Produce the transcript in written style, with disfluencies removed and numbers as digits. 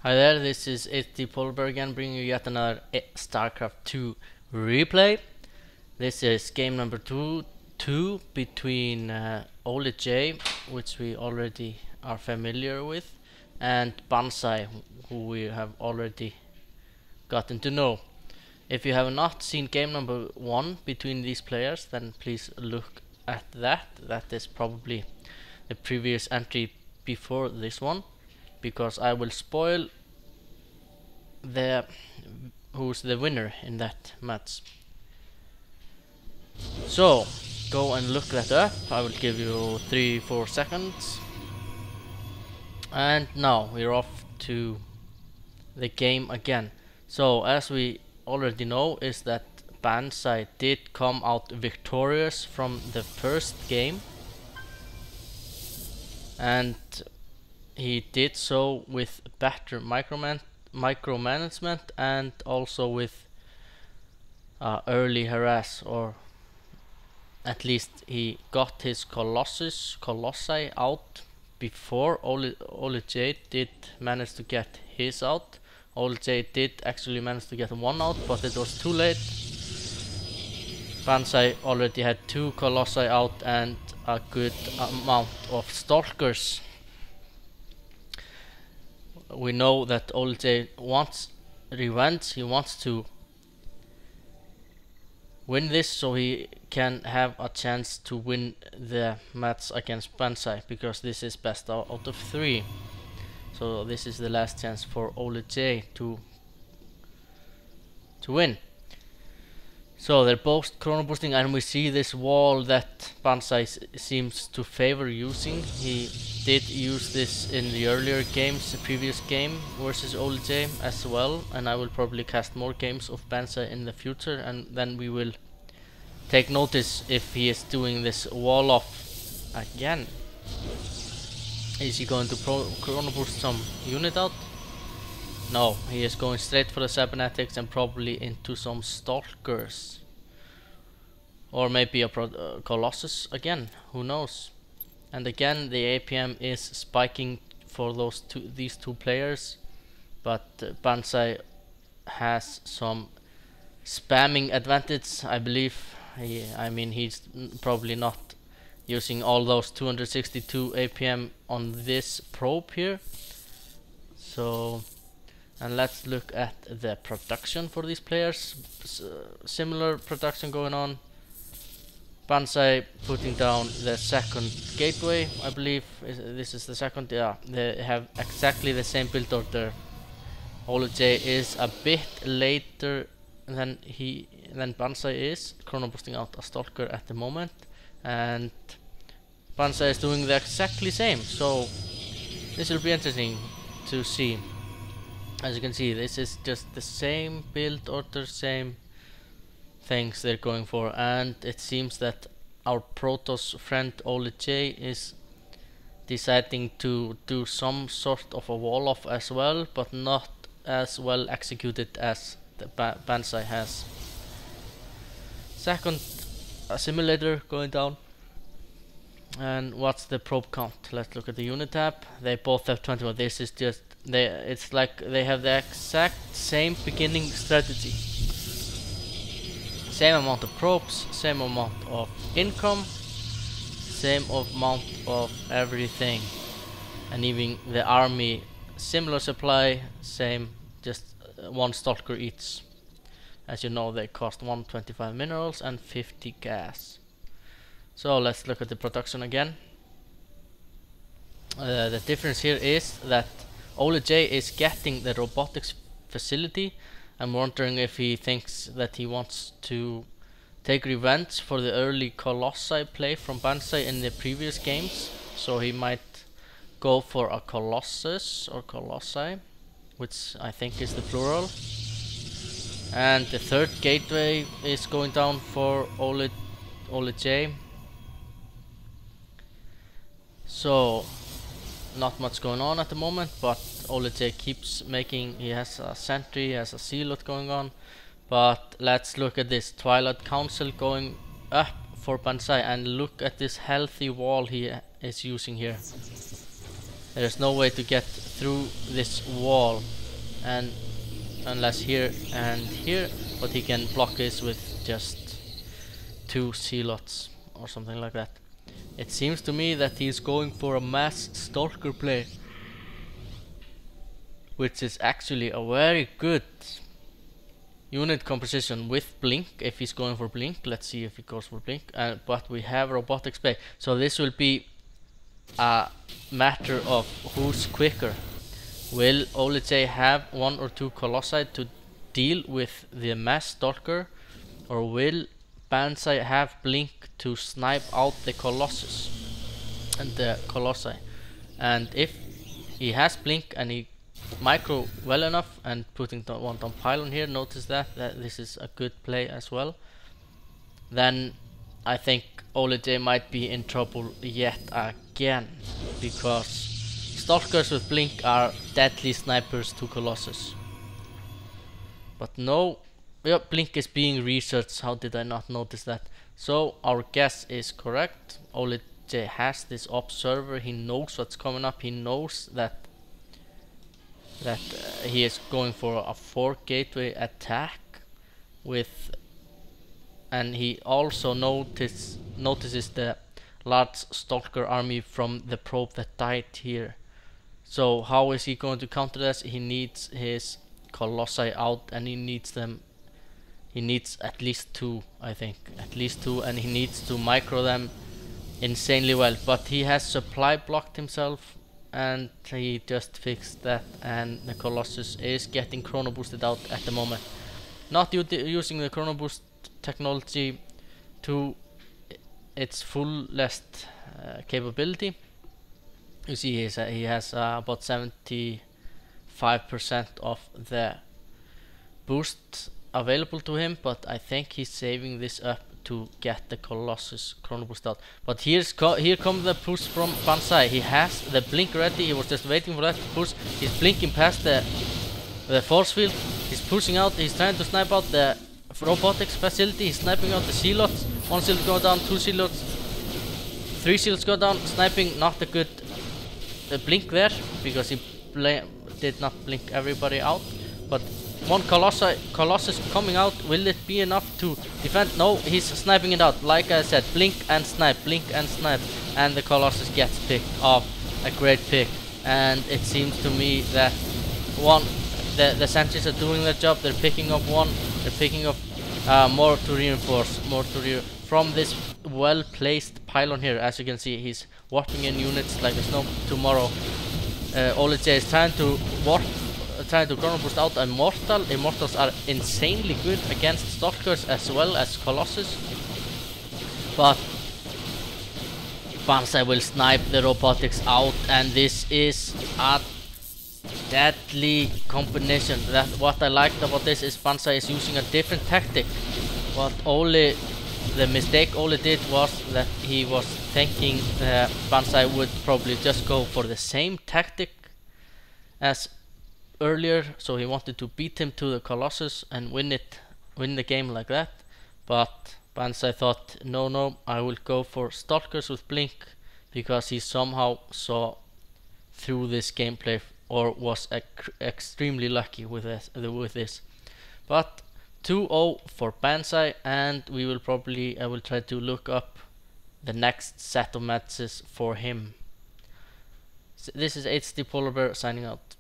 Hi there, this is HDpolarbear again, bringing you yet another Starcraft2 replay. This is game number two between Ólij, which we already are familiar with, and Banzaii, who we have already gotten to know. If you have not seen game number 1 between these players, then please look at that. That is probably the previous entry before this one, because I will spoil who's the winner in that match. So go and look that up. I will give you 3-4 seconds. And now we're off to the game again. So as we already know is that Banzaii did come out victorious from the first game, and he did so with better micromanagement and also with early harass, or at least he got his colossi out before Ólij did manage to get his out. Ólij did actually manage to get one out, but it was too late. Banzaii already had 2 colossi out and a good amount of stalkers. We know that Ólij wants revenge. He wants to win this so he can have a chance to win the match against Banzaii, because this is best out of 3. So this is the last chance for Ólij to win. So they're both chrono boosting, and we see this wall that Banzaii seems to favor using. He did use this in the earlier games, the previous game versus Ólij as well, and I will probably cast more games of Banzaii in the future, and then we will take notice if he is doing this wall off again. Is he going to chrono boost some unit out? No, he is going straight for the cybernetics and probably into some stalkers, or maybe a colossus again, who knows. And again the APM is spiking for these two players, but Banzaii has some spamming advantage, I believe. I mean, he's probably not using all those 262 APM on this probe here. So, and let's look at the production for these players. Similar production going on. Banzaii putting down the second gateway, I believe. This is the second, yeah. They have exactly the same build order. Ólij is a bit later than Banzaii is, chrono boosting out a stalker at the moment, and Banzaii is doing the exactly same. So this will be interesting to see. As you can see, this is just the same build order, same things they're going for, and it seems that our Protoss friend Ólij is deciding to do some sort of a wall off as well, but not as well executed as the Banzaii has. Second simulator going down. And what's the probe count? Let's look at the unit tab. They both have 21. This is just it's like they have the exact same beginning strategy. Same amount of probes, same amount of income, same amount of everything, and even the army similar supply, same, just 1 stalker each. As you know, they cost 125 minerals and 50 gas. So let's look at the production again. The difference here is that Ólij is getting the robotics facility. I'm wondering if he thinks that he wants to take revenge for the early colossi play from Banzaii in the previous games. So he might go for a colossus or colossi, which I think is the plural. And the third gateway is going down for Ólij. So not much going on at the moment, but Ólij keeps making, he has a sentry, he has a zealot going on. But let's look at this Twilight Council going up for Banzaii, and look at this healthy wall he is using here. There's no way to get through this wall, and unless here and here, but he can block this with just 2 zealots or something like that. It seems to me that he's going for a mass stalker play, which is actually a very good unit composition with blink. If he's going for blink, let's see if he goes for blink. But we have robotics play, so this will be a matter of who's quicker. Will Ólij have 1 or 2 colossi to deal with the mass stalker, or will Banzaii have blink to snipe out the colossus and the colossi? And if he has blink and he micro well enough, and putting one down pylon here, notice that this is a good play as well, then I think Ólij might be in trouble yet again, because stalkers with blink are deadly snipers to colossus. But no, yep, blink is being researched. How did I not notice that? So our guess is correct. Ólij has this observer. He knows what's coming up. He knows that he is going for a 4 gateway attack with, and he also notices the large stalker army from the probe that died here. So how is he going to counter this? He needs his colossi out, and he needs them. He needs at least 2, I think, at least 2, and he needs to micro them insanely well. But he has supply blocked himself, and he just fixed that, and the colossus is getting chrono boosted out at the moment. Not using the chrono boost technology to its fullest capability. You see he has about 75% of the boost available to him, but I think he's saving this up to get the colossus chrono boost out. But here comes the push from Banzaii. He has the blink ready. He was just waiting for that to push. He's blinking past the force field. He's pushing out. He's trying to snipe out the robotics facility. He's sniping out the zealots. 1 zealot go down, 2 zealots, 3 zealots go down. Sniping, not a good blink there, because he did not blink everybody out. But 1 colossus coming out. Will it be enough to defend? No, he's sniping it out. Like I said, blink and snipe, and the colossus gets picked off. A great pick. And it seems to me that the sentries are doing their job. They're picking up 1. They're picking up more to reinforce, from this well placed pylon here. As you can see, he's warping in units like there's no tomorrow. Ólij is trying to chrono boost out Immortal. Immortals are insanely good against stalkers as well as colossus, but Banzaii will snipe the robotics out, and this is a deadly combination. What I liked about this is Banzaii is using a different tactic. The mistake Ólij did was that he was thinking Banzaii would probably just go for the same tactic as earlier, so he wanted to beat him to the colossus and win the game like that. But Banzaii thought, no, I will go for stalkers with blink, because he somehow saw through this gameplay, or was extremely lucky with this. But 2-0 for Banzaii, and I will try to look up the next set of matches for him. This is HDpolarbear signing out.